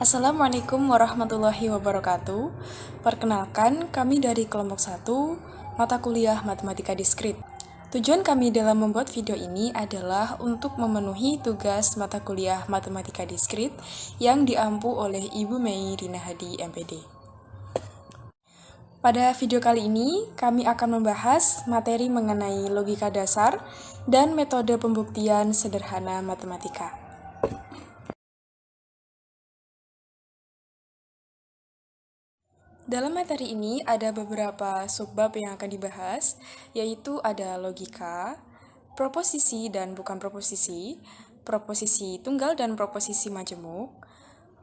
Assalamualaikum warahmatullahi wabarakatuh. Perkenalkan, kami dari kelompok 1, mata kuliah Matematika Diskrit. Tujuan kami dalam membuat video ini adalah untuk memenuhi tugas mata kuliah Matematika Diskrit yang diampu oleh Ibu Mei Rina Hadi, MPD. Pada video kali ini, kami akan membahas materi mengenai logika dasar dan metode pembuktian sederhana matematika. Dalam materi ini ada beberapa subbab yang akan dibahas, yaitu ada logika, proposisi dan bukan proposisi tunggal dan proposisi majemuk,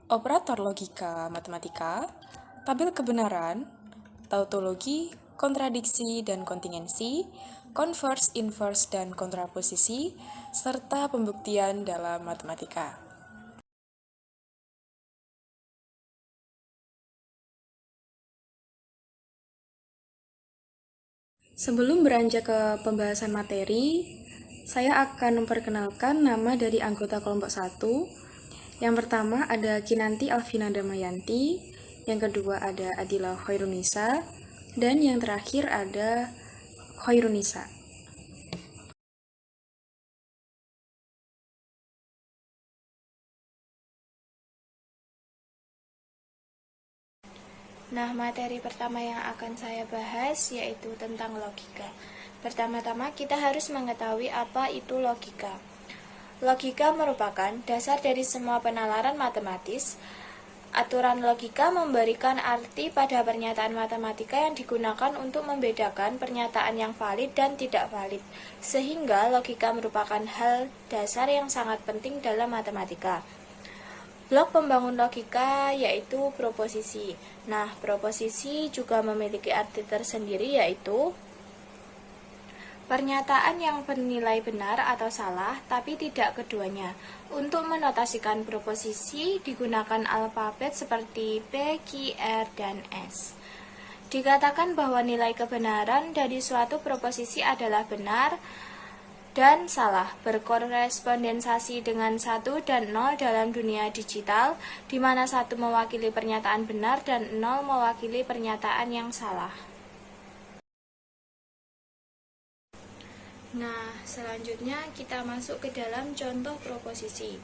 operator logika matematika, tabel kebenaran, tautologi, kontradiksi dan kontingensi, converse, inverse, dan kontraposisi, serta pembuktian dalam matematika. Sebelum beranjak ke pembahasan materi, saya akan memperkenalkan nama dari anggota kelompok 1. Yang pertama ada Kinanti Alvina Damayanti, yang kedua ada Adila Khairunisa, dan yang terakhir ada Khairunisa. Nah, materi pertama yang akan saya bahas yaitu tentang logika. Pertama-tama kita harus mengetahui apa itu logika. Logika merupakan dasar dari semua penalaran matematis. Aturan logika memberikan arti pada pernyataan matematika yang digunakan untuk membedakan pernyataan yang valid dan tidak valid, sehingga logika merupakan hal dasar yang sangat penting dalam matematika. Blok pembangun logika yaitu proposisi. Nah, proposisi juga memiliki arti tersendiri yaitu pernyataan yang bernilai benar atau salah, tapi tidak keduanya. Untuk menotasikan proposisi digunakan alfabet seperti P, Q, R, dan S. Dikatakan bahwa nilai kebenaran dari suatu proposisi adalah benar dan salah, berkorespondensasi dengan 1 dan 0 dalam dunia digital, di mana 1 mewakili pernyataan benar dan 0 mewakili pernyataan yang salah. Nah, selanjutnya kita masuk ke dalam contoh proposisi.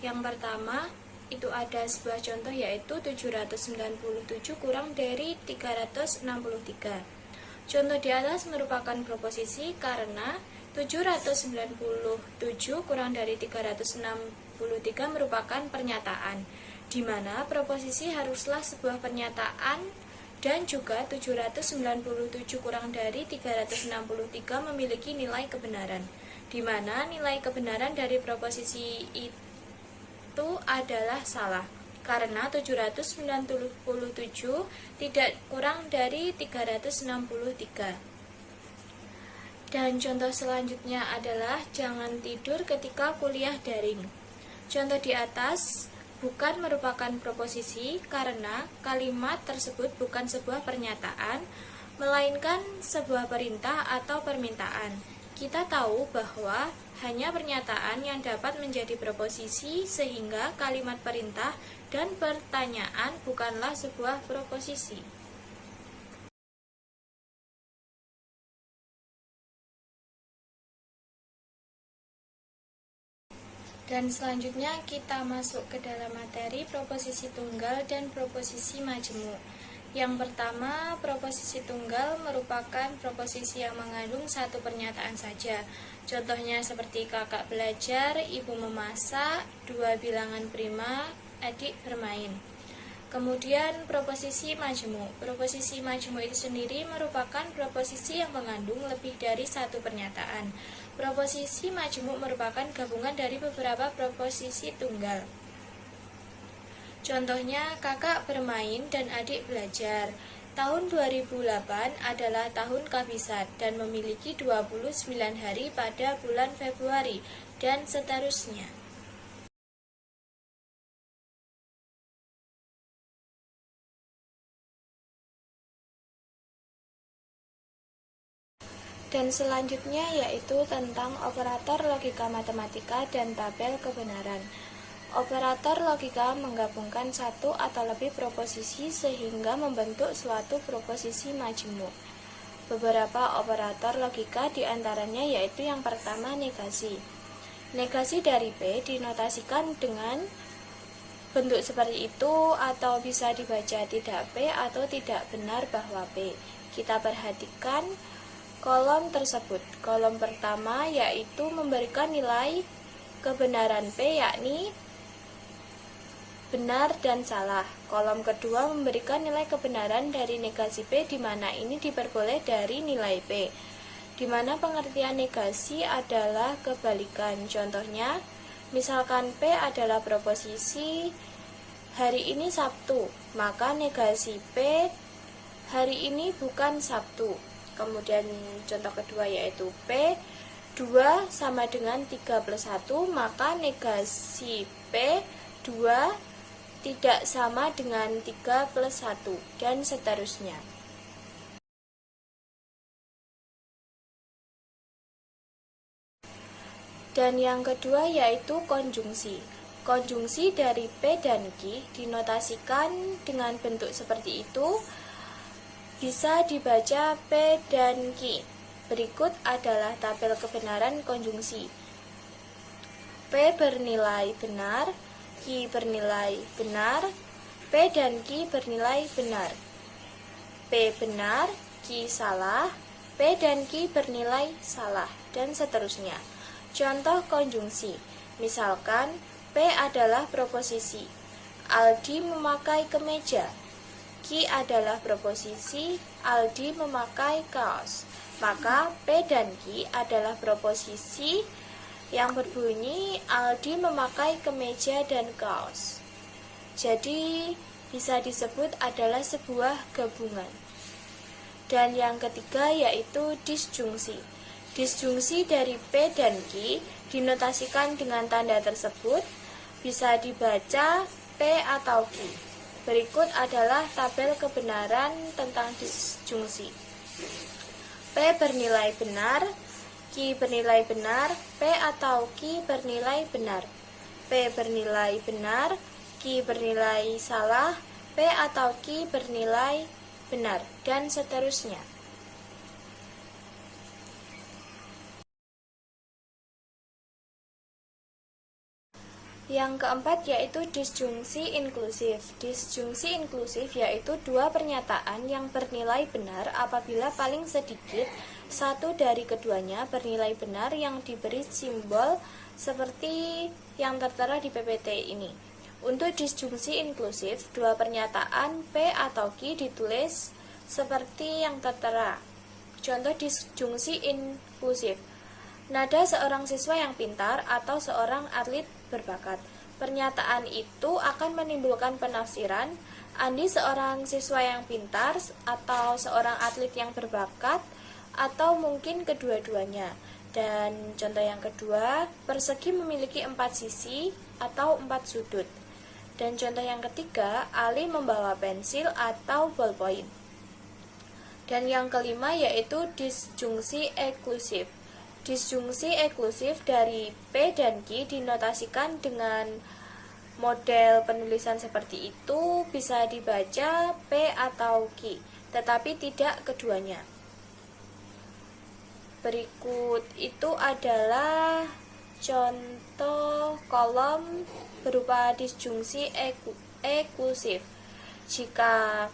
Yang pertama, itu ada sebuah contoh yaitu 797 kurang dari 363. Contoh di atas merupakan proposisi karena 797 kurang dari 363 merupakan pernyataan, di mana proposisi haruslah sebuah pernyataan, dan juga 797 kurang dari 363 memiliki nilai kebenaran, di mana nilai kebenaran dari proposisi itu adalah salah, karena 797 tidak kurang dari 363. Dan contoh selanjutnya adalah jangan tidur ketika kuliah daring. Contoh di atas bukan merupakan proposisi karena kalimat tersebut bukan sebuah pernyataan, melainkan sebuah perintah atau permintaan. Kita tahu bahwa hanya pernyataan yang dapat menjadi proposisi, sehingga kalimat perintah dan pertanyaan bukanlah sebuah proposisi. Dan selanjutnya kita masuk ke dalam materi proposisi tunggal dan proposisi majemuk. Yang pertama, proposisi tunggal merupakan proposisi yang mengandung satu pernyataan saja. Contohnya seperti kakak belajar, ibu memasak, 2 bilangan prima, adik bermain. Kemudian proposisi majemuk. Proposisi majemuk itu sendiri merupakan proposisi yang mengandung lebih dari satu pernyataan. Proposisi majemuk merupakan gabungan dari beberapa proposisi tunggal. Contohnya kakak bermain dan adik belajar. Tahun 2008 adalah tahun kabisat dan memiliki 29 hari pada bulan Februari, dan seterusnya. Dan selanjutnya yaitu tentang operator logika matematika dan tabel kebenaran. Operator logika menggabungkan satu atau lebih proposisi sehingga membentuk suatu proposisi majemuk. Beberapa operator logika diantaranya yaitu yang pertama negasi. Negasi dari P dinotasikan dengan bentuk seperti itu atau bisa dibaca tidak P atau tidak benar bahwa P. Kita perhatikan kolom tersebut. Kolom pertama yaitu memberikan nilai kebenaran P yakni benar dan salah. Kolom kedua memberikan nilai kebenaran dari negasi P di mana ini diperoleh dari nilai P. Di mana pengertian negasi adalah kebalikan. Contohnya, misalkan P adalah proposisi hari ini Sabtu, maka negasi P hari ini bukan Sabtu. Kemudian contoh kedua yaitu P 2 sama dengan 3 plus 1, maka negasi P 2 tidak sama dengan 3 plus 1, dan seterusnya. Dan yang kedua yaitu konjungsi. Konjungsi dari P dan Q dinotasikan dengan bentuk seperti itu, bisa dibaca P dan Q. Berikut adalah tabel kebenaran konjungsi. P bernilai benar, Q bernilai benar, P dan Q bernilai benar. P benar, Q salah, P dan Q bernilai salah, dan seterusnya. Contoh konjungsi, misalkan P adalah proposisi, Aldi memakai kemeja. Q adalah proposisi, Aldi memakai kaos. Maka P dan Q adalah proposisi yang berbunyi Aldi memakai kemeja dan kaos. Jadi bisa disebut adalah sebuah gabungan. Dan yang ketiga yaitu disjungsi. Disjungsi dari P dan Q dinotasikan dengan tanda tersebut, bisa dibaca P atau Q. Berikut adalah tabel kebenaran tentang disjungsi. P bernilai benar, Q bernilai benar, P atau Q bernilai benar. P bernilai benar, Q bernilai salah, P atau Q bernilai benar, dan seterusnya. Yang keempat yaitu disjungsi inklusif. Disjungsi inklusif yaitu dua pernyataan yang bernilai benar apabila paling sedikit satu dari keduanya bernilai benar yang diberi simbol seperti yang tertera di PPT ini. Untuk disjungsi inklusif, dua pernyataan P atau Q ditulis seperti yang tertera. Contoh disjungsi inklusif. Nada seorang siswa yang pintar atau seorang atlet berbakat. Pernyataan itu akan menimbulkan penafsiran, Andi seorang siswa yang pintar atau seorang atlet yang berbakat, atau mungkin kedua-duanya. Dan contoh yang kedua, persegi memiliki 4 sisi atau 4 sudut. Dan contoh yang ketiga, Ali membawa pensil atau ballpoint. Dan yang kelima yaitu disjungsi eksklusif. Disjungsi eksklusif dari P dan Q dinotasikan dengan model penulisan seperti itu, bisa dibaca P atau Q, tetapi tidak keduanya. Berikut itu adalah contoh kolom berupa disjungsi eksklusif. Jika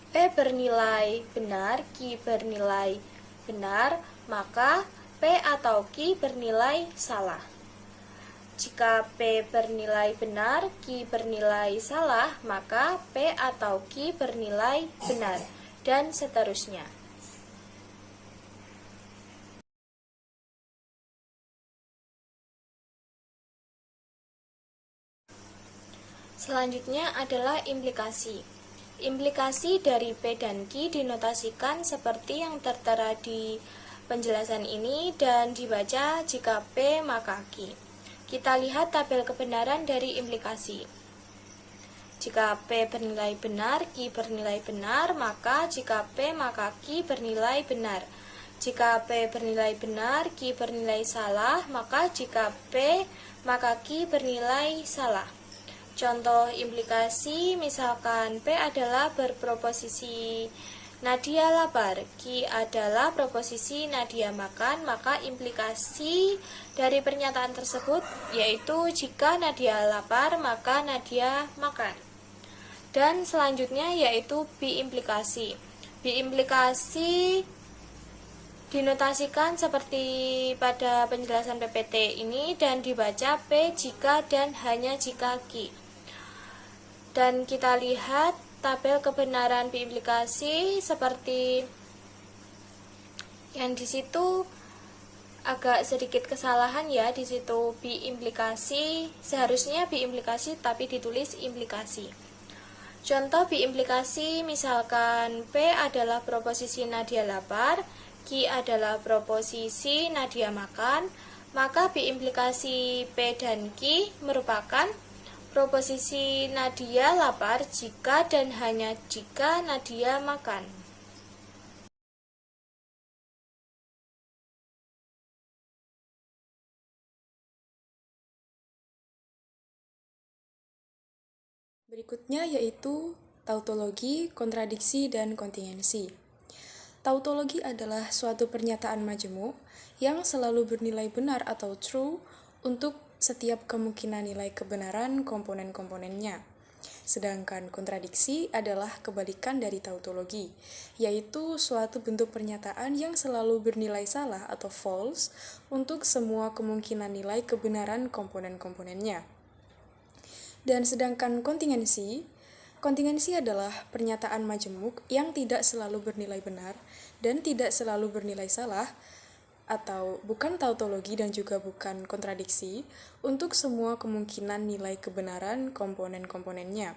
P bernilai benar, Q bernilai benar, maka P atau Q bernilai salah. Jika P bernilai benar, Q bernilai salah, maka P atau Q bernilai benar, dan seterusnya. Selanjutnya adalah implikasi. Implikasi dari P dan Q dinotasikan seperti yang tertera di penjelasan ini dan dibaca jika P maka Q. Kita lihat tabel kebenaran dari implikasi. Jika P bernilai benar, Q bernilai benar, maka jika P maka Q bernilai benar. Jika P bernilai benar, Q bernilai salah, maka jika P, maka Q bernilai salah. Contoh implikasi, misalkan P adalah berproposisi Nadia lapar, Q adalah proposisi Nadia makan, maka implikasi dari pernyataan tersebut yaitu jika Nadia lapar, maka Nadia makan. Dan selanjutnya yaitu bi-implikasi. Bi-implikasi dinotasikan seperti pada penjelasan PPT ini dan dibaca P jika dan hanya jika Q. Dan kita lihat tabel kebenaran bi-implikasi seperti yang di situ agak sedikit kesalahan ya, di situ bi-implikasi seharusnya bi-implikasi tapi ditulis implikasi. Contoh bi-implikasi misalkan P adalah proposisi Nadia lapar, Q adalah proposisi Nadia makan, maka bi-implikasi P dan Q merupakan proposisi Nadia lapar jika dan hanya jika Nadia makan. Berikutnya yaitu tautologi, kontradiksi, dan kontingensi. Tautologi adalah suatu pernyataan majemuk yang selalu bernilai benar atau true untuk setiap kemungkinan nilai kebenaran komponen-komponennya. Sedangkan kontradiksi adalah kebalikan dari tautologi, yaitu suatu bentuk pernyataan yang selalu bernilai salah atau false untuk semua kemungkinan nilai kebenaran komponen-komponennya. Dan sedangkan kontingensi adalah pernyataan majemuk yang tidak selalu bernilai benar dan tidak selalu bernilai salah, atau bukan tautologi dan juga bukan kontradiksi untuk semua kemungkinan nilai kebenaran komponen-komponennya.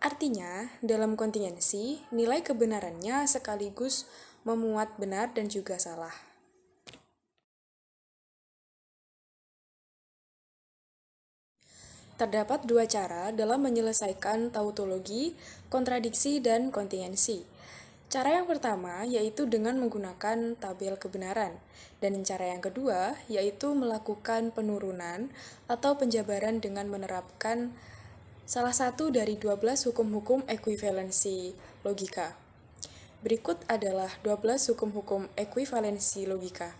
Artinya, dalam kontingensi, nilai kebenarannya sekaligus memuat benar dan juga salah. Terdapat dua cara dalam menyelesaikan tautologi, kontradiksi, dan kontingensi. Cara yang pertama yaitu dengan menggunakan tabel kebenaran, dan cara yang kedua yaitu melakukan penurunan atau penjabaran dengan menerapkan salah satu dari 12 hukum-hukum ekuivalensi logika. Berikut adalah 12 hukum-hukum ekuivalensi logika.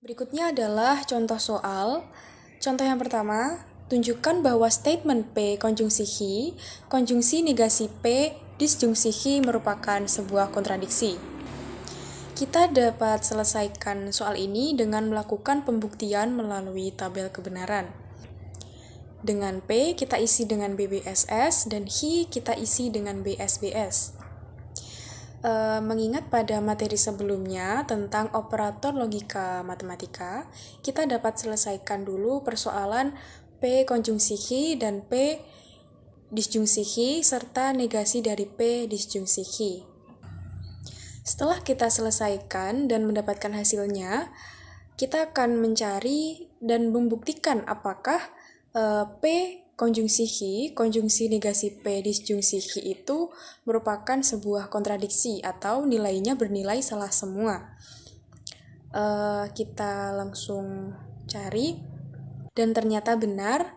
Berikutnya adalah contoh soal. Contoh yang pertama, tunjukkan bahwa statement P konjungsi Hi, konjungsi negasi P disjungsi Hi merupakan sebuah kontradiksi. Kita dapat selesaikan soal ini dengan melakukan pembuktian melalui tabel kebenaran. Dengan P kita isi dengan BBSS dan Hi kita isi dengan BSBS. Mengingat pada materi sebelumnya tentang operator logika matematika, kita dapat selesaikan dulu persoalan P konjungsi Hi dan P disjungsi Hi serta negasi dari P disjungsi Hi. Setelah kita selesaikan dan mendapatkan hasilnya, kita akan mencari dan membuktikan apakah P konjungsi Hi, konjungsi negasi P disjungsi Hi itu merupakan sebuah kontradiksi atau nilainya bernilai salah semua. Kita langsung cari dan ternyata benar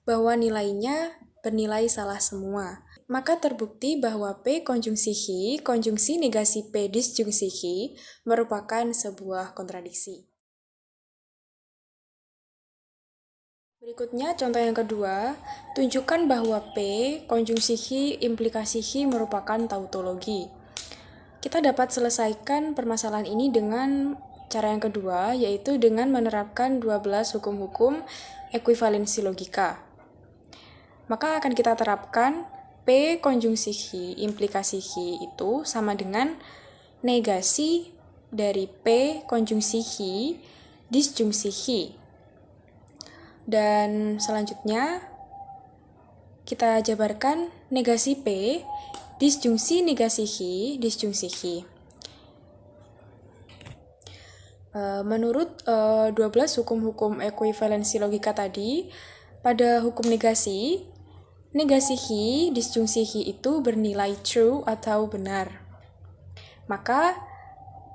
bahwa nilainya bernilai salah semua. Maka terbukti bahwa P konjungsi Hi, konjungsi negasi P disjungsi Hi merupakan sebuah kontradiksi. Berikutnya contoh yang kedua, tunjukkan bahwa P konjungsi Hi implikasi Hi merupakan tautologi. Kita dapat selesaikan permasalahan ini dengan cara yang kedua, yaitu dengan menerapkan 12 hukum-hukum ekuivalensi logika. Maka akan kita terapkan P konjungsi Hi implikasi Hi itu sama dengan negasi dari P konjungsi Hi disjungsi Hi. Dan selanjutnya kita jabarkan negasi P disjungsi negasi Hi disjungsi Hi. Menurut 12 hukum-hukum ekuivalensi logika tadi, Pada hukum negasi, negasi he, disjungsi he itu bernilai true atau benar. Maka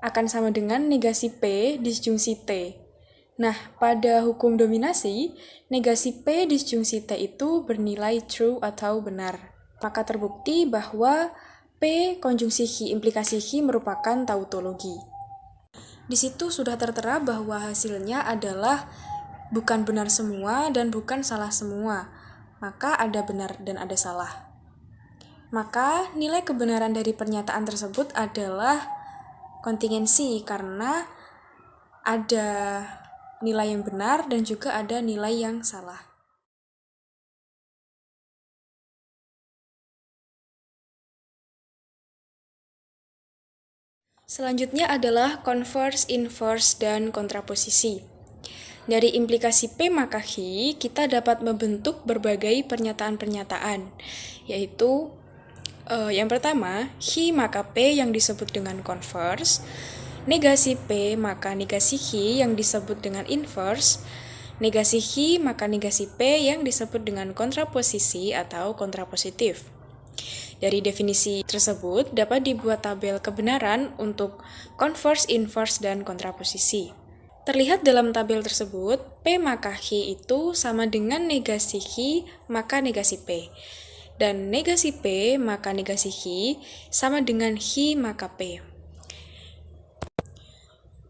akan sama dengan negasi P, disjungsi T. Nah, pada hukum dominasi, negasi P, disjungsi T itu bernilai true atau benar. Maka terbukti bahwa P, konjungsi he, implikasi he merupakan tautologi. Di situ sudah tertera bahwa hasilnya adalah bukan benar semua dan bukan salah semua. Maka ada benar dan ada salah. Maka nilai kebenaran dari pernyataan tersebut adalah kontingensi karena ada nilai yang benar dan juga ada nilai yang salah. Selanjutnya adalah converse, inverse, dan kontraposisi. Dari implikasi P maka H, kita dapat membentuk berbagai pernyataan-pernyataan, yaitu yang pertama, H maka P yang disebut dengan converse, negasi P maka negasi H yang disebut dengan inverse, negasi H maka negasi P yang disebut dengan kontraposisi atau kontrapositif. Dari definisi tersebut dapat dibuat tabel kebenaran untuk converse, inverse, dan kontraposisi. Terlihat dalam tabel tersebut, P maka H itu sama dengan negasi H maka negasi P. Dan negasi P maka negasi H sama dengan H maka P.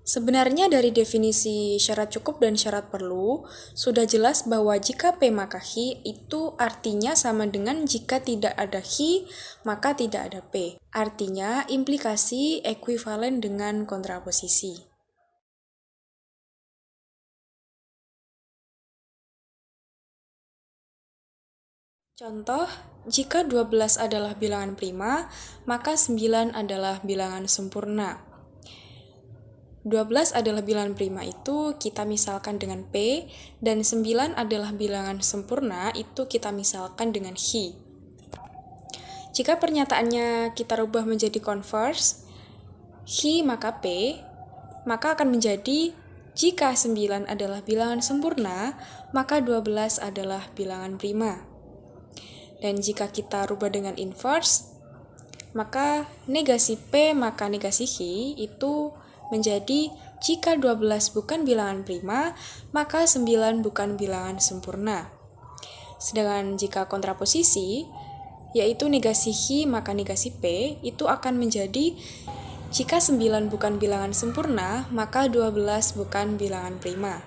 Sebenarnya dari definisi syarat cukup dan syarat perlu, sudah jelas bahwa jika P maka H itu artinya sama dengan jika tidak ada H, maka tidak ada P. Artinya implikasi ekuivalen dengan kontraposisi. Contoh, jika 12 adalah bilangan prima, maka 9 adalah bilangan sempurna. 12 adalah bilangan prima itu kita misalkan dengan P, dan 9 adalah bilangan sempurna itu kita misalkan dengan H. Jika pernyataannya kita rubah menjadi converse, H maka P, maka akan menjadi jika 9 adalah bilangan sempurna, maka 12 adalah bilangan prima. Dan jika kita rubah dengan inverse, maka negasi P maka negasi H itu menjadi jika 12 bukan bilangan prima, maka 9 bukan bilangan sempurna. Sedangkan jika kontraposisi, yaitu negasi H maka negasi P, itu akan menjadi jika 9 bukan bilangan sempurna, maka 12 bukan bilangan prima.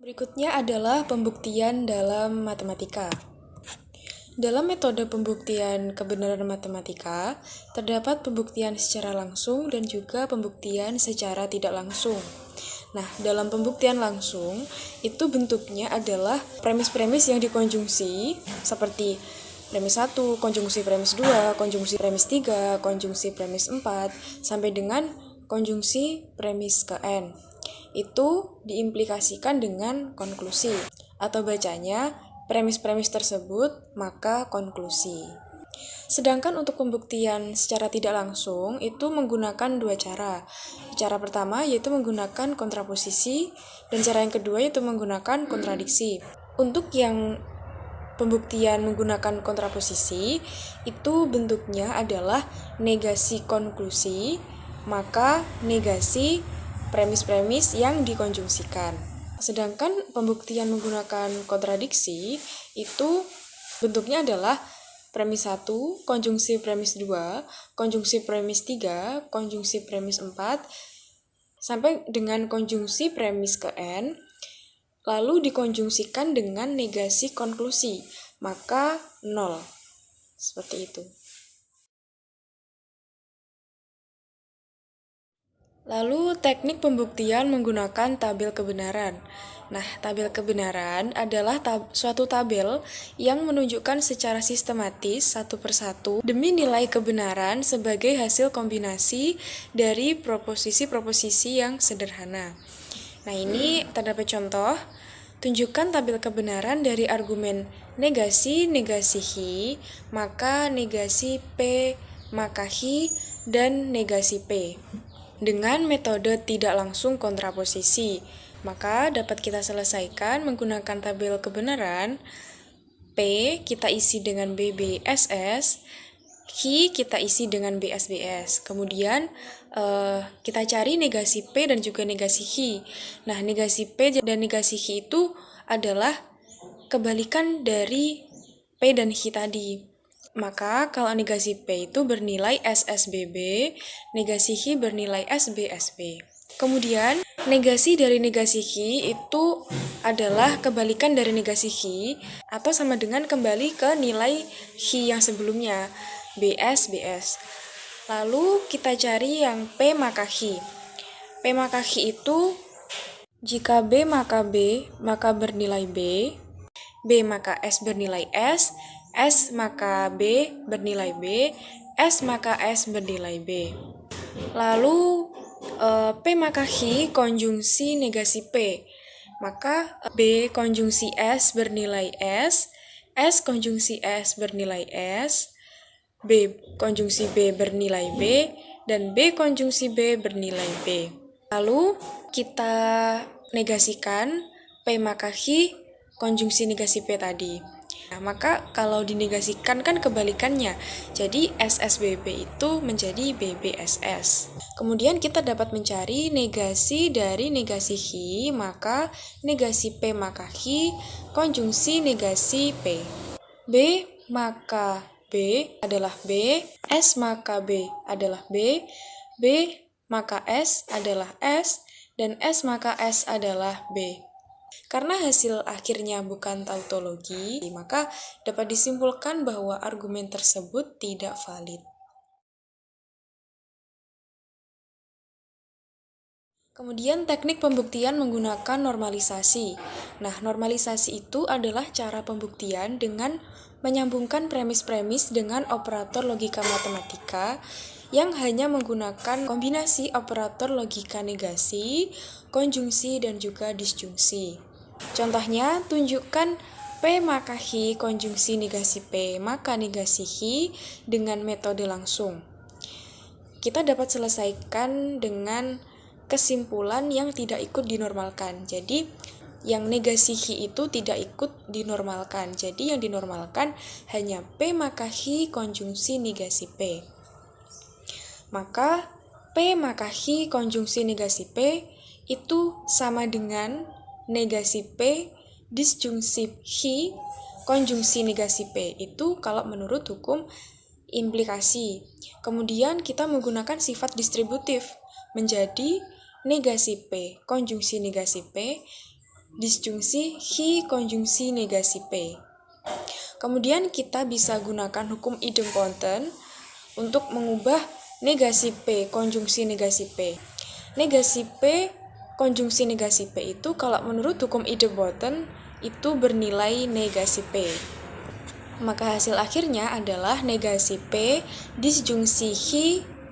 Berikutnya adalah pembuktian dalam matematika. Dalam metode pembuktian kebenaran matematika, terdapat pembuktian secara langsung dan juga pembuktian secara tidak langsung. Nah, dalam pembuktian langsung, itu bentuknya adalah premis-premis yang dikonjungsi, seperti premis 1, konjungsi premis 2, konjungsi premis 3, konjungsi premis 4, sampai dengan konjungsi premis ke N. Itu diimplikasikan dengan konklusi, atau bacanya premis-premis tersebut maka konklusi. Sedangkan untuk pembuktian secara tidak langsung itu menggunakan dua cara. Cara pertama yaitu menggunakan kontraposisi, dan cara yang kedua yaitu menggunakan kontradiksi. Untuk yang pembuktian menggunakan kontraposisi itu bentuknya adalah negasi konklusi maka negasi premis-premis yang dikonjungsikan. Sedangkan pembuktian menggunakan kontradiksi itu bentuknya adalah premis 1, konjungsi premis 2, konjungsi premis 3, konjungsi premis 4, sampai dengan konjungsi premis ke N, lalu dikonjungsikan dengan negasi konklusi, maka 0. Seperti itu. Lalu teknik pembuktian menggunakan tabel kebenaran. Nah, tabel kebenaran adalah suatu tabel yang menunjukkan secara sistematis satu persatu demi nilai kebenaran sebagai hasil kombinasi dari proposisi-proposisi yang sederhana. Nah, ini terdapat contoh. Tunjukkan tabel kebenaran dari argumen negasi H, maka negasi P, maka H, dan negasi P. Dengan metode tidak langsung kontraposisi, maka dapat kita selesaikan menggunakan tabel kebenaran. P kita isi dengan BBSS, Q kita isi dengan BSBS. Kemudian kita cari negasi P dan juga negasi Q. Nah, negasi P dan negasi Q itu adalah kebalikan dari P dan Q tadi. Maka kalau negasi P itu bernilai SSBB, negasi Q bernilai SBSB. Kemudian negasi dari negasi Q itu adalah kebalikan dari negasi Q atau sama dengan kembali ke nilai Q yang sebelumnya, BS. Lalu kita cari yang P maka Q. P maka Q itu jika B maka bernilai B maka S bernilai S maka B bernilai B, S maka S bernilai B. Lalu P maka Q konjungsi negasi P, maka B konjungsi S bernilai S konjungsi S bernilai S, B konjungsi B bernilai B, dan B konjungsi B bernilai B. Lalu kita negasikan P maka Q konjungsi negasi P tadi. Nah, maka kalau dinegasikan kan kebalikannya. Jadi SSBB itu menjadi BBSS. Kemudian kita dapat mencari negasi dari negasi Q, maka negasi P maka Q konjungsi negasi P. B maka B adalah B, S maka B adalah B maka S adalah S, dan S maka S adalah B. Karena hasil akhirnya bukan tautologi, maka dapat disimpulkan bahwa argumen tersebut tidak valid. Kemudian teknik pembuktian menggunakan normalisasi. Nah, normalisasi itu adalah cara pembuktian dengan menyambungkan premis-premis dengan operator logika matematika yang hanya menggunakan kombinasi operator logika negasi, konjungsi, dan juga disjungsi. Contohnya, tunjukkan P maka Q konjungsi negasi P maka negasi Q dengan metode langsung. Kita dapat selesaikan dengan kesimpulan yang tidak ikut dinormalkan. Jadi, yang negasi Q itu tidak ikut dinormalkan. Jadi, yang dinormalkan hanya P maka Q konjungsi negasi P. Maka, P maka Q konjungsi negasi P itu sama dengan negasi P disjungsi Q konjungsi negasi P. Itu kalau menurut hukum implikasi. Kemudian kita menggunakan sifat distributif menjadi negasi P konjungsi negasi P disjungsi Q konjungsi negasi P. Kemudian kita bisa gunakan hukum idempoten untuk mengubah negasi P konjungsi negasi P. Negasi P konjungsi negasi P itu kalau menurut hukum idempoten itu bernilai negasi P. Maka hasil akhirnya adalah negasi P disjungsi Q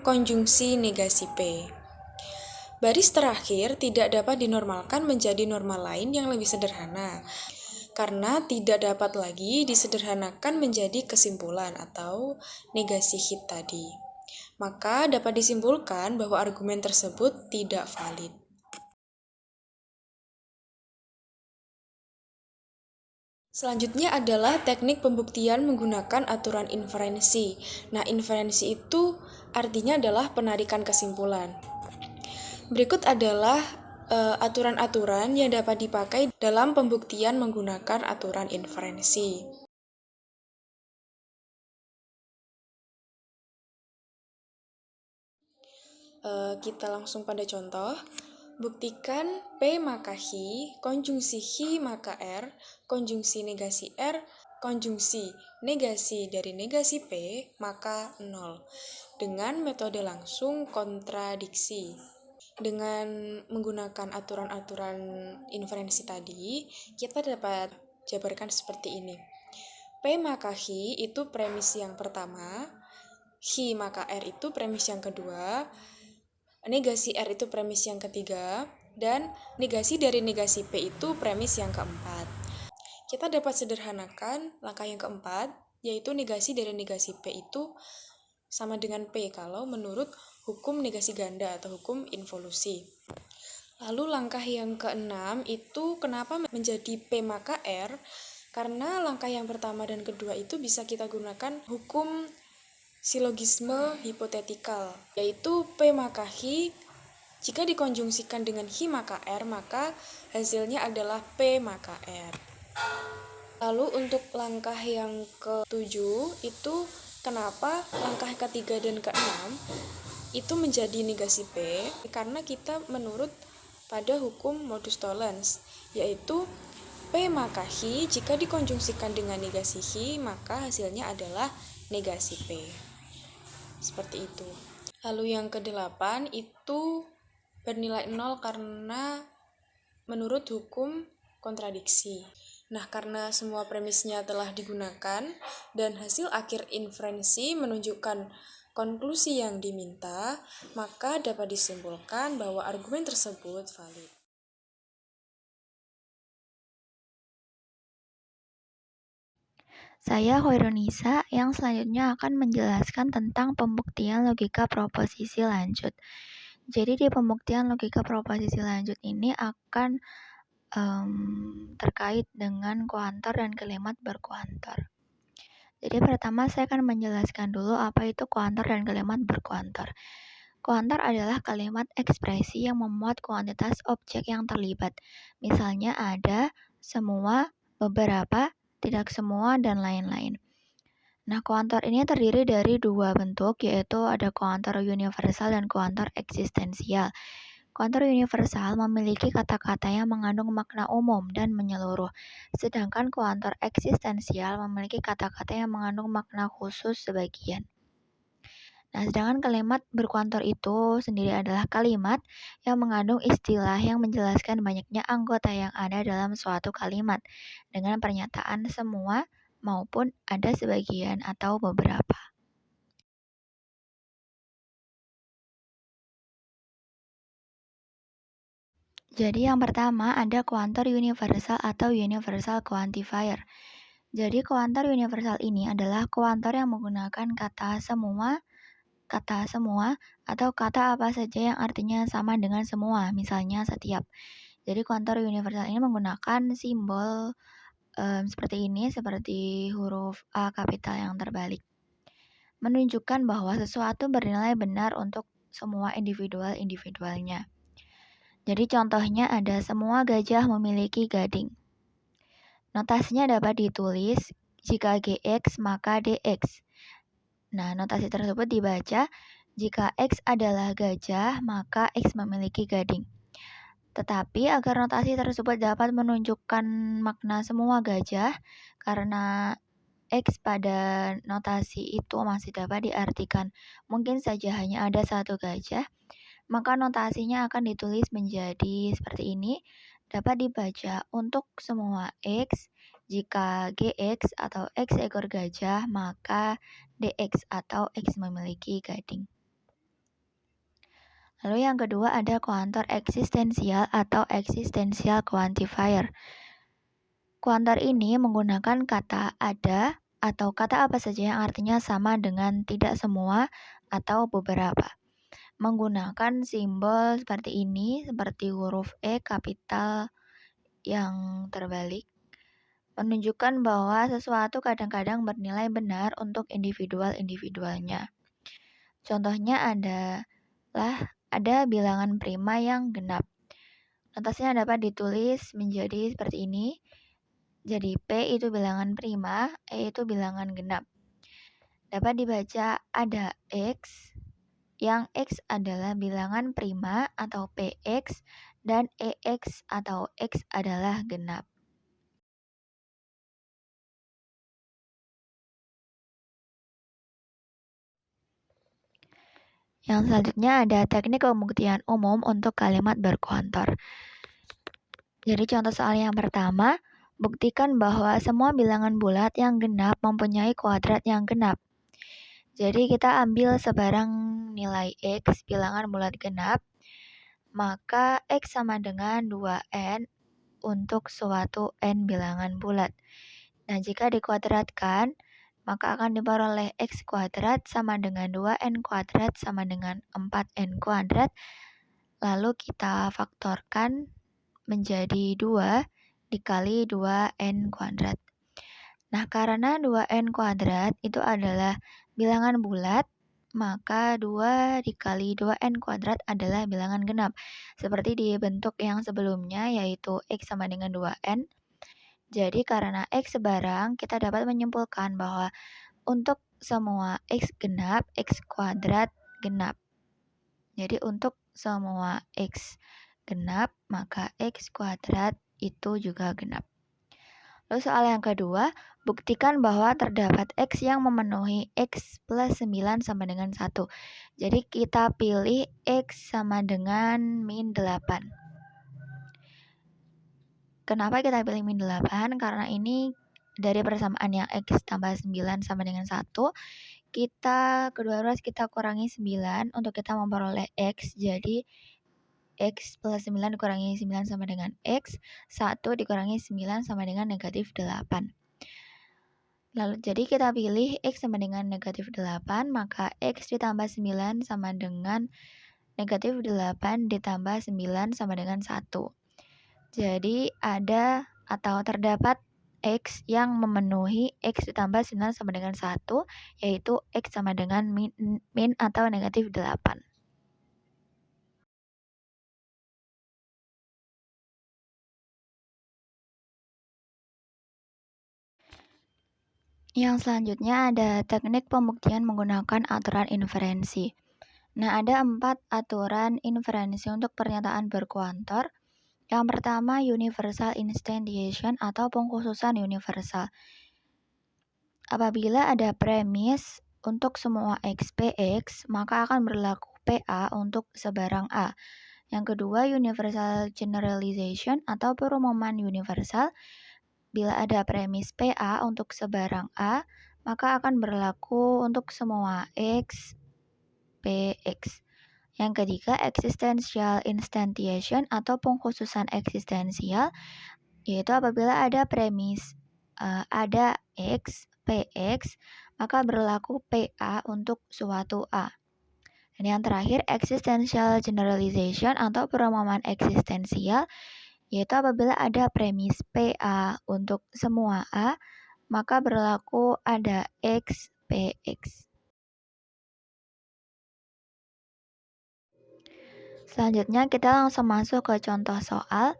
konjungsi negasi P. Baris terakhir tidak dapat dinormalkan menjadi normal lain yang lebih sederhana, karena tidak dapat lagi disederhanakan menjadi kesimpulan atau negasi hit tadi. Maka dapat disimpulkan bahwa argumen tersebut tidak valid. Selanjutnya adalah teknik pembuktian menggunakan aturan inferensi. Nah, inferensi itu artinya adalah penarikan kesimpulan. Berikut adalah aturan-aturan yang dapat dipakai dalam pembuktian menggunakan aturan inferensi. Kita langsung pada contoh. Buktikan P maka Q, konjungsi Q maka R, konjungsi negasi R, konjungsi negasi dari negasi P, maka 0. Dengan metode langsung kontradiksi. Dengan menggunakan aturan-aturan inferensi tadi, kita dapat jabarkan seperti ini. P maka Q itu premis yang pertama, Q maka R itu premis yang kedua, negasi R itu premis yang ketiga, dan negasi dari negasi P itu premis yang keempat. Kita dapat sederhanakan langkah yang keempat, yaitu negasi dari negasi P itu sama dengan P kalau menurut hukum negasi ganda atau hukum involusi. Lalu langkah yang keenam itu kenapa menjadi P maka R? Karena langkah yang pertama dan kedua itu bisa kita gunakan hukum silogisme hipotetikal, yaitu P maka Hi. Jika dikonjungsikan dengan Hi maka R, maka hasilnya adalah P maka R. Lalu untuk langkah yang ketujuh itu kenapa langkah ketiga dan keenam itu menjadi negasi P? Karena kita menurut pada hukum modus tollens, yaitu P maka Hi jika dikonjungsikan dengan negasi Hi maka hasilnya adalah negasi P. Seperti itu. Lalu yang kedelapan itu bernilai 0 karena menurut hukum kontradiksi. Nah, karena semua premisnya telah digunakan dan hasil akhir inferensi menunjukkan konklusi yang diminta, maka dapat disimpulkan bahwa argumen tersebut valid. Saya Hoironisa yang selanjutnya akan menjelaskan tentang pembuktian logika proposisi lanjut. Jadi di pembuktian logika proposisi lanjut ini akan terkait dengan kuantor dan kalimat berkuantor. Jadi pertama saya akan menjelaskan dulu apa itu kuantor dan kalimat berkuantor. Kuantor adalah kalimat ekspresi yang memuat kuantitas objek yang terlibat. Misalnya ada, semua, beberapa, tidak semua, dan lain-lain. Nah, kuantor ini terdiri dari dua bentuk, yaitu ada kuantor universal dan kuantor eksistensial. Kuantor universal memiliki kata-kata yang mengandung makna umum dan menyeluruh, sedangkan kuantor eksistensial memiliki kata-kata yang mengandung makna khusus sebagian. Nah, sedangkan kalimat berkuantor itu sendiri adalah kalimat yang mengandung istilah yang menjelaskan banyaknya anggota yang ada dalam suatu kalimat dengan pernyataan semua maupun ada sebagian atau beberapa. Jadi yang pertama ada kuantor universal atau universal quantifier. Jadi kuantor universal ini adalah kuantor yang menggunakan kata semua, atau kata apa saja yang artinya sama dengan semua, misalnya setiap. Jadi kuantor universal ini menggunakan simbol seperti ini, seperti huruf A kapital yang terbalik. Menunjukkan bahwa sesuatu bernilai benar untuk semua individualnya. Jadi contohnya ada semua gajah memiliki gading. Notasinya dapat ditulis jika GX maka DX. Nah, notasi tersebut dibaca jika X adalah gajah, maka X memiliki gading. Tetapi agar notasi tersebut dapat menunjukkan makna semua gajah, karena X pada notasi itu masih dapat diartikan mungkin saja hanya ada satu gajah, maka notasinya akan ditulis menjadi seperti ini, dapat dibaca untuk semua X, jika GX atau X ekor gajah, maka DX atau X memiliki gading. Lalu yang kedua ada kuantor eksistensial atau eksistensial quantifier. Kuantor ini menggunakan kata ada atau kata apa saja yang artinya sama dengan tidak semua atau beberapa. Menggunakan simbol seperti ini, seperti huruf E kapital yang terbalik, menunjukkan bahwa sesuatu kadang-kadang bernilai benar untuk individualnya. Contohnya ada bilangan prima yang genap. Notasinya dapat ditulis menjadi seperti ini. Jadi P itu bilangan prima, E itu bilangan genap. Dapat dibaca ada X, yang X adalah bilangan prima atau PX, dan EX atau X adalah genap. Yang selanjutnya ada teknik pembuktian umum untuk kalimat berkuantor. Jadi contoh soal yang pertama, buktikan bahwa semua bilangan bulat yang genap mempunyai kuadrat yang genap. Jadi kita ambil sebarang nilai X bilangan bulat genap, maka X sama dengan 2N untuk suatu N bilangan bulat. Nah, jika dikuadratkan, maka akan diperoleh X kuadrat sama dengan 2N kuadrat sama dengan 4N kuadrat. Lalu kita faktorkan menjadi 2 dikali 2N kuadrat. Nah, karena 2N kuadrat itu adalah bilangan bulat, maka 2 dikali 2N kuadrat adalah bilangan genap. Seperti di bentuk yang sebelumnya, yaitu X sama dengan 2N. Jadi, karena X sebarang, kita dapat menyimpulkan bahwa untuk semua X genap, X kuadrat genap. Jadi, untuk semua X genap, maka X kuadrat itu juga genap. Lalu soal yang kedua, buktikan bahwa terdapat X yang memenuhi X plus 9 sama dengan 1. Jadi kita pilih X sama dengan min 8. Kenapa kita pilih min 8? Karena ini dari persamaan yang X tambah 9 sama dengan 1, kedua ruas kita kurangi 9 untuk kita memperoleh X. Jadi X plus 9 dikurangi 9 sama dengan X, 1 dikurangi 9 sama dengan negatif 8. Lalu jadi kita pilih X sama dengan negatif 8, maka X ditambah 9 sama dengan negatif 8 ditambah 9 sama dengan 1. Jadi ada atau terdapat X yang memenuhi X ditambah 9 sama dengan 1, yaitu X sama dengan min atau negatif 8. Yang selanjutnya ada teknik pembuktian menggunakan aturan inferensi. Nah, ada 4 aturan inferensi untuk pernyataan berkuantor. Yang pertama, universal instantiation atau pengkhususan universal. Apabila ada premis untuk semua X PX, maka akan berlaku PA untuk sebarang A. Yang kedua, universal generalization atau perumuman universal. Bila ada premis PA untuk sebarang A, maka akan berlaku untuk semua X PX. Yang ketiga, existential instantiation atau pengkhususan eksistensial, yaitu apabila ada premis ada X, PX, maka berlaku PA untuk suatu A. Dan yang terakhir, existential generalization atau perumuman eksistensial, yaitu apabila ada premis PA untuk semua A, maka berlaku ada X, PX. Selanjutnya kita langsung masuk ke contoh soal.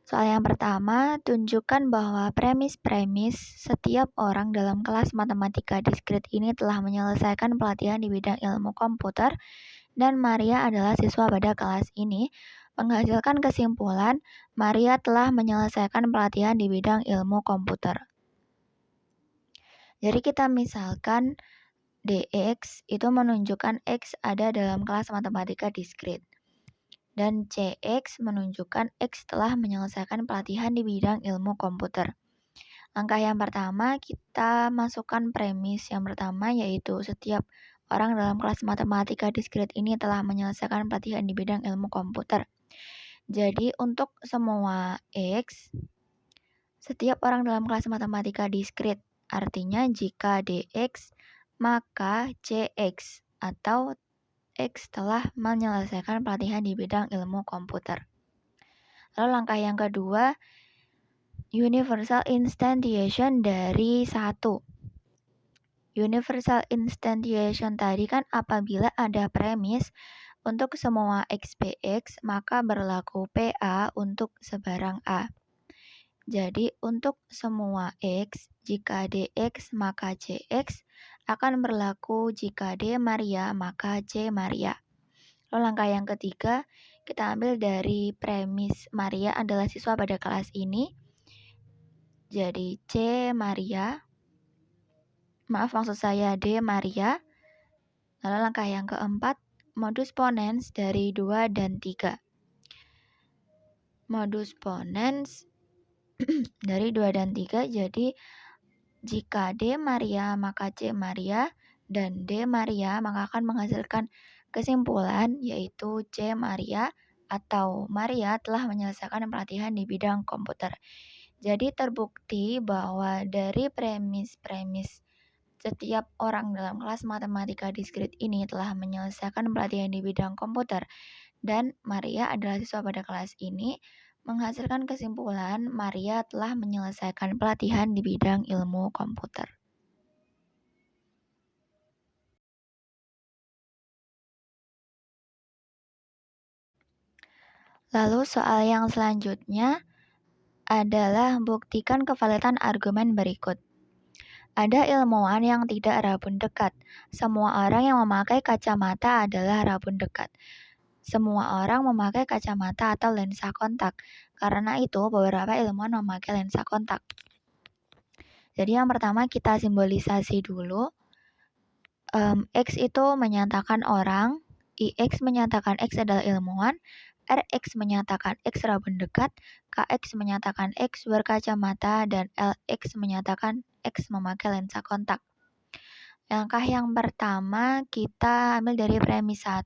Soal yang pertama, tunjukkan bahwa premis-premis setiap orang dalam kelas matematika diskrit ini telah menyelesaikan pelatihan di bidang ilmu komputer dan Maria adalah siswa pada kelas ini, menghasilkan kesimpulan Maria telah menyelesaikan pelatihan di bidang ilmu komputer. Jadi kita misalkan DX itu menunjukkan X ada dalam kelas matematika diskrit. Dan CX menunjukkan X telah menyelesaikan pelatihan di bidang ilmu komputer. Langkah yang pertama, kita masukkan premis yang pertama, yaitu setiap orang dalam kelas matematika diskrit ini telah menyelesaikan pelatihan di bidang ilmu komputer. Jadi untuk semua X, setiap orang dalam kelas matematika diskrit, artinya jika DX, maka CX atau X telah menyelesaikan pelatihan di bidang ilmu komputer. Lalu langkah yang kedua, universal instantiation dari 1. Universal instantiation tadi kan apabila ada premis untuk semua XPX, maka berlaku PA untuk sebarang A. Jadi untuk semua X, jika DX maka CX akan berlaku jika D Maria maka C Maria. Lalu langkah yang ketiga, kita ambil dari premis Maria adalah siswa pada kelas ini. Jadi C Maria, maksud saya D Maria. Lalu langkah yang keempat, modus ponens dari 2 dan 3. Modus ponens dari 2 dan 3, jadi jika D Maria maka C Maria dan D Maria maka akan menghasilkan kesimpulan yaitu C Maria atau Maria telah menyelesaikan pelatihan di bidang komputer. Jadi terbukti bahwa dari premis-premis Setiap orang dalam kelas matematika diskrit ini telah menyelesaikan pelatihan di bidang komputer, dan Maria adalah siswa pada kelas ini, menghasilkan kesimpulan Maria telah menyelesaikan pelatihan di bidang ilmu komputer. Lalu soal yang selanjutnya adalah buktikan kevalidan argumen berikut. Ada ilmuwan yang tidak rabun dekat. Semua orang yang memakai kacamata adalah rabun dekat. Semua orang memakai kacamata atau lensa kontak. Karena itu, beberapa ilmuwan memakai lensa kontak. Jadi yang pertama kita simbolisasi dulu. X itu menyatakan orang, IX menyatakan X adalah ilmuwan, RX menyatakan X rabun dekat, KX menyatakan X berkacamata, dan LX menyatakan X memakai lensa kontak. Langkah yang pertama kita ambil dari premis 1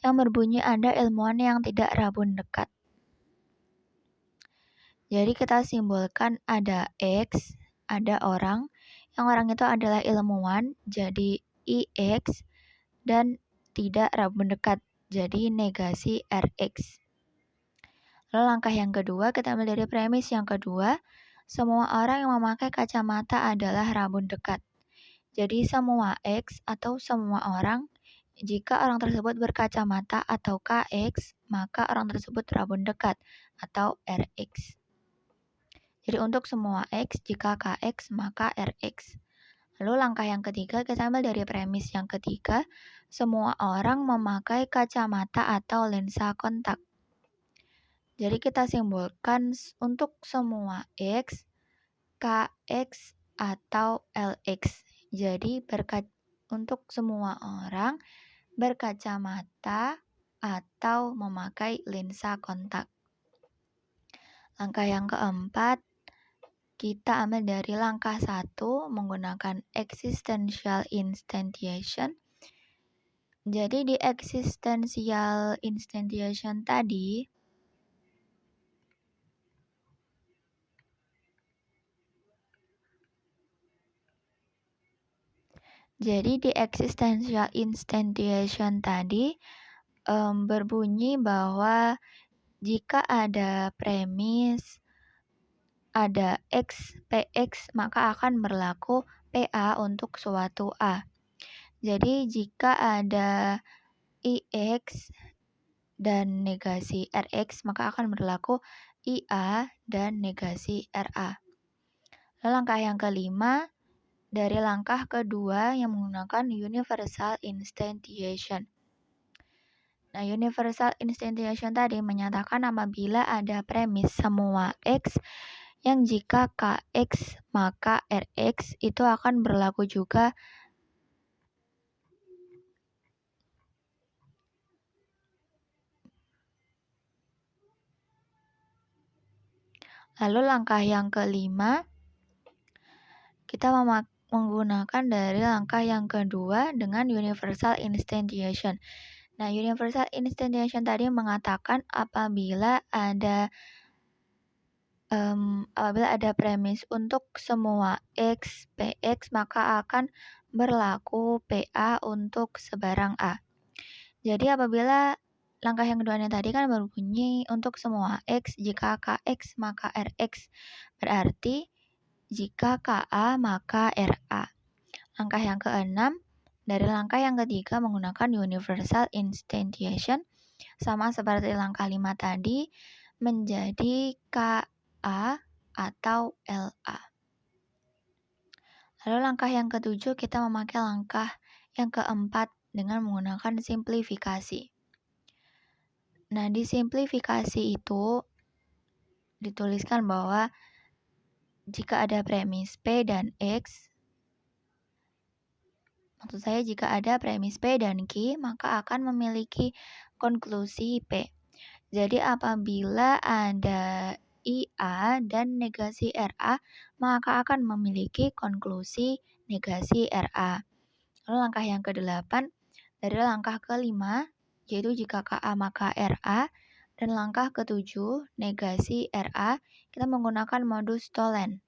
yang berbunyi ada ilmuwan yang tidak rabun dekat. Jadi kita simbolkan ada X, ada orang, yang orang itu adalah ilmuwan, jadi IX, dan tidak rabun dekat, jadi negasi RX. Lalu langkah yang kedua kita ambil dari premis yang kedua, semua orang yang memakai kacamata adalah rabun dekat. Jadi semua X atau semua orang, jika orang tersebut berkacamata atau KX, maka orang tersebut rabun dekat atau RX. Jadi untuk semua X, jika KX, maka RX. Lalu langkah yang ketiga kita ambil dari premis yang ketiga, semua orang memakai kacamata atau lensa kontak. Jadi kita simbolkan untuk semua X, KX, atau LX. Jadi untuk semua orang berkacamata atau memakai lensa kontak. Langkah yang keempat, kita ambil dari langkah 1 menggunakan existential instantiation. Jadi di existential instantiation tadi, berbunyi bahwa jika ada premis, ada X, PX, maka akan berlaku PA untuk suatu A. Jadi jika ada IX dan negasi RX, maka akan berlaku IA dan negasi RA. Lalu langkah yang kelima, dari langkah kedua yang menggunakan universal instantiation. Nah, universal instantiation tadi menyatakan apabila ada premis semua X, yang jika KX maka RX itu akan berlaku juga Lalu langkah yang kelima, kita menggunakan dari langkah yang kedua dengan universal instantiation. Nah, universal instantiation tadi mengatakan apabila ada premis untuk semua X, PX, maka akan berlaku PA untuk sebarang A. Jadi apabila langkah yang keduanya tadi kan berbunyi untuk semua X, jika KX maka RX. Berarti jika KA maka RA. Langkah yang keenam, dari langkah yang ketiga menggunakan universal instantiation, sama seperti langkah 5 tadi, menjadi KA atau LA. Lalu langkah yang ketujuh kita memakai langkah yang keempat dengan menggunakan simplifikasi. Nah, di simplifikasi itu dituliskan bahwa jika ada premis P dan X, maksud saya jika ada premis P dan Q, maka akan memiliki konklusi P. Jadi apabila ada IA dan negasi RA, maka akan memiliki konklusi negasi RA. Lalu langkah yang ke-8, dari langkah ke-5, yaitu jika KA maka RA, dan langkah ke-7, negasi RA, kita menggunakan modus Tholen.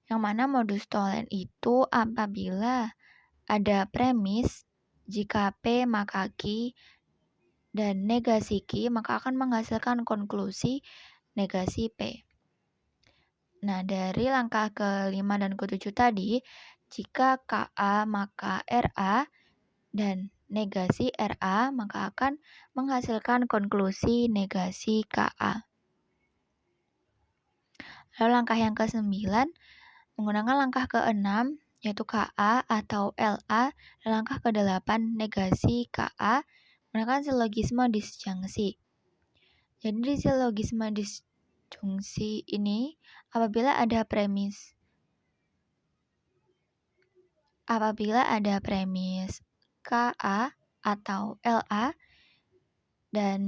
yang mana modus tollens itu apabila ada premis jika P maka Q dan negasi Q maka akan menghasilkan konklusi negasi P. Nah, dari langkah ke-5 dan ke-7 tadi, jika KA maka RA dan negasi RA maka akan menghasilkan konklusi negasi KA. Lalu langkah yang ke-9, menggunakan langkah ke-6 yaitu KA atau LA, dan langkah ke-8 negasi KA menggunakan silogisme disjungsi. Jadi di silogisme disjungsi ini apabila ada premis KA atau LA dan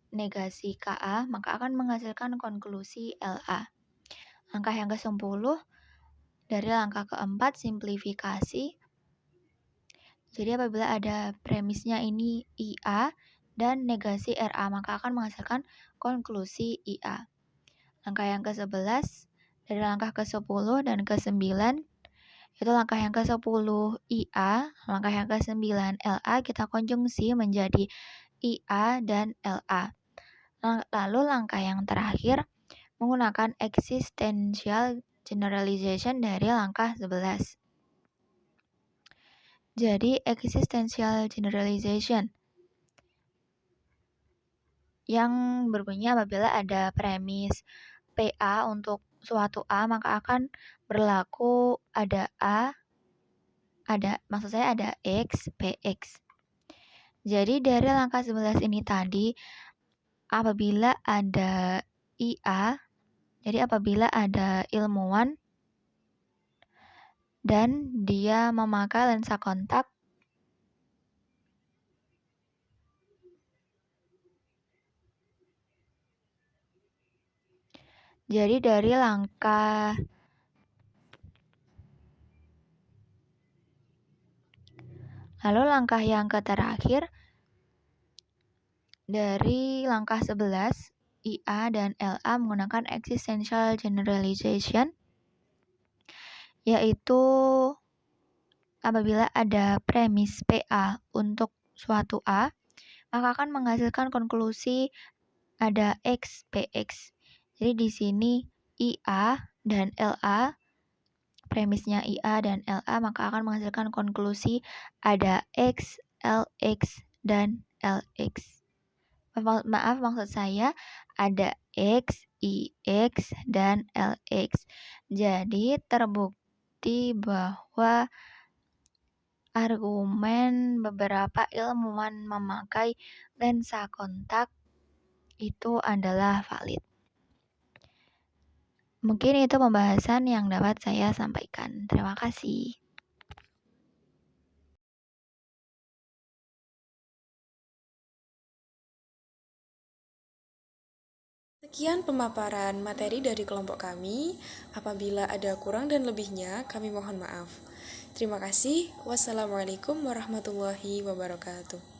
negasi KA maka akan menghasilkan konklusi LA. Langkah yang ke-10 dari langkah ke-4 simplifikasi. Jadi apabila ada premisnya ini IA dan negasi RA maka akan menghasilkan konklusi IA. Langkah yang ke-11 dari langkah ke-10 dan ke-9 itu langkah yang ke-10 IA, langkah yang ke-9 LA kita konjungsi menjadi IA dan LA. Lalu langkah yang terakhir menggunakan existential generalization dari langkah 11. Jadi existential generalization yang berbunyi apabila ada premis PA untuk suatu A maka akan berlaku ada ada X, PX. Jadi dari langkah 11 ini tadi apabila ada IA, jadi apabila ada ilmuwan dan dia memakai lensa kontak jadi dari langkah lalu langkah yang terakhir dari langkah 11 IA dan LA menggunakan existential generalization yaitu apabila ada premis PA untuk suatu A maka akan menghasilkan konklusi ada X, PX. Jadi di sini IA dan LA, premisnya IA dan LA maka akan menghasilkan konklusi ada X, LX, dan LX. Maaf, maksud saya ada X, IX, dan LX. Jadi terbukti bahwa argumen beberapa ilmuwan memakai lensa kontak itu adalah valid. Mungkin itu pembahasan yang dapat saya sampaikan. Terima kasih. Sekian pemaparan materi dari kelompok kami. Apabila ada kurang dan lebihnya, kami mohon maaf. Terima kasih. Wassalamualaikum warahmatullahi wabarakatuh.